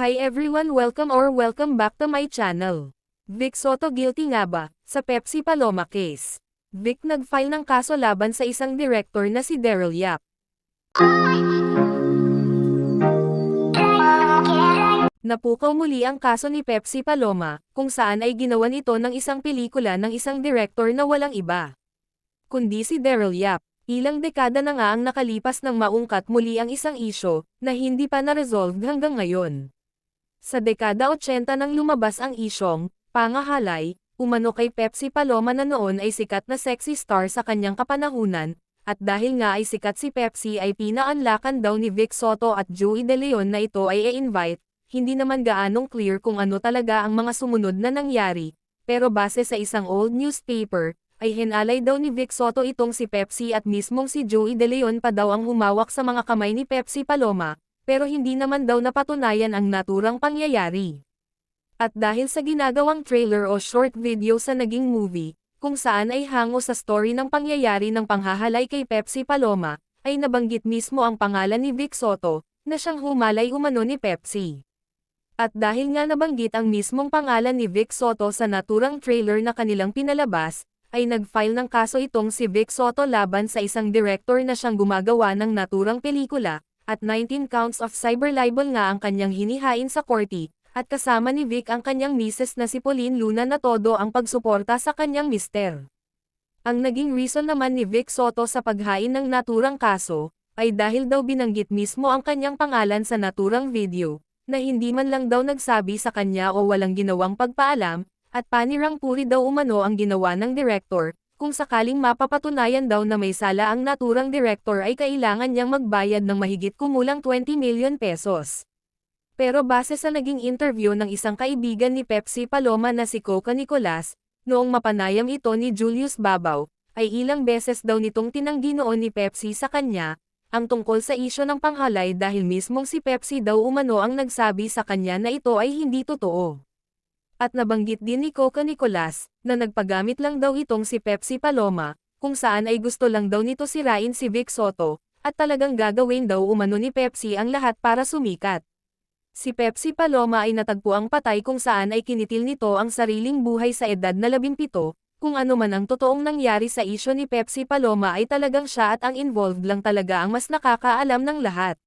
Hi everyone, welcome back to my channel. Vic Sotto guilty nga ba sa Pepsi Paloma case? Vic nag-file ng kaso laban sa isang director na si Daryl Yap. Napukaw muli ang kaso ni Pepsi Paloma, kung saan ay ginawan ito ng isang pelikula ng isang director na walang iba kundi si Daryl Yap. Ilang dekada na nga ang nakalipas nang maungkat muli ang isang isyo na hindi pa na-resolve hanggang ngayon. Sa dekada 80 nang lumabas ang isyong pangahalay, umano kay Pepsi Paloma na noon ay sikat na sexy star sa kanyang kapanahunan, at dahil nga ay sikat si Pepsi ay pinaanlakan daw ni Vic Sotto at Joey De Leon na ito ay i-invite. Hindi naman gaanong clear kung ano talaga ang mga sumunod na nangyari, pero base sa isang old newspaper, ay hinalay daw ni Vic Sotto itong si Pepsi at mismong si Joey De Leon pa daw ang humawak sa mga kamay ni Pepsi Paloma, pero hindi naman daw napatunayan ang naturang pangyayari. At dahil sa ginagawang trailer o short video sa naging movie, kung saan ay hango sa story ng pangyayari ng panghahalay kay Pepsi Paloma, ay nabanggit mismo ang pangalan ni Vic Sotto, na siyang humalay umano ni Pepsi. At dahil nga nabanggit ang mismong pangalan ni Vic Sotto sa naturang trailer na kanilang pinalabas, ay nag-file ng kaso itong si Vic Sotto laban sa isang director na siyang gumagawa ng naturang pelikula, at 19 counts of cyber-libel nga ang kanyang hinihain sa korte, at kasama ni Vic ang kanyang misis na si Pauline Luna na todo ang pagsuporta sa kanyang mister. Ang naging reason naman ni Vic Sotto sa paghain ng naturang kaso, ay dahil daw binanggit mismo ang kanyang pangalan sa naturang video, na hindi man lang daw nagsabi sa kanya o walang ginawang pagpaalam, at panirang puri daw umano ang ginawa ng director, kung sakaling mapapatunayan daw na may sala ang naturang director ay kailangan niyang magbayad ng mahigit kumulang 20 million pesos. Pero base sa naging interview ng isang kaibigan ni Pepsi Paloma na si Coca Nicolas, noong mapanayam ito ni Julius Babaw, ay ilang beses daw nitong tinanggi noon ni Pepsi sa kanya, ang tungkol sa isyo ng panghalay dahil mismong si Pepsi daw umano ang nagsabi sa kanya na ito ay hindi totoo. At nabanggit din ni Coca Nicolas, na nagpagamit lang daw itong si Pepsi Paloma, kung saan ay gusto lang daw nito sirain si Vic Sotto, at talagang gagawin daw umano ni Pepsi ang lahat para sumikat. Si Pepsi Paloma ay natagpuang patay kung saan ay kinitil nito ang sariling buhay sa edad na 17, kung ano man ang totoong nangyari sa isyo ni Pepsi Paloma ay talagang siya at ang involved lang talaga ang mas nakakaalam ng lahat.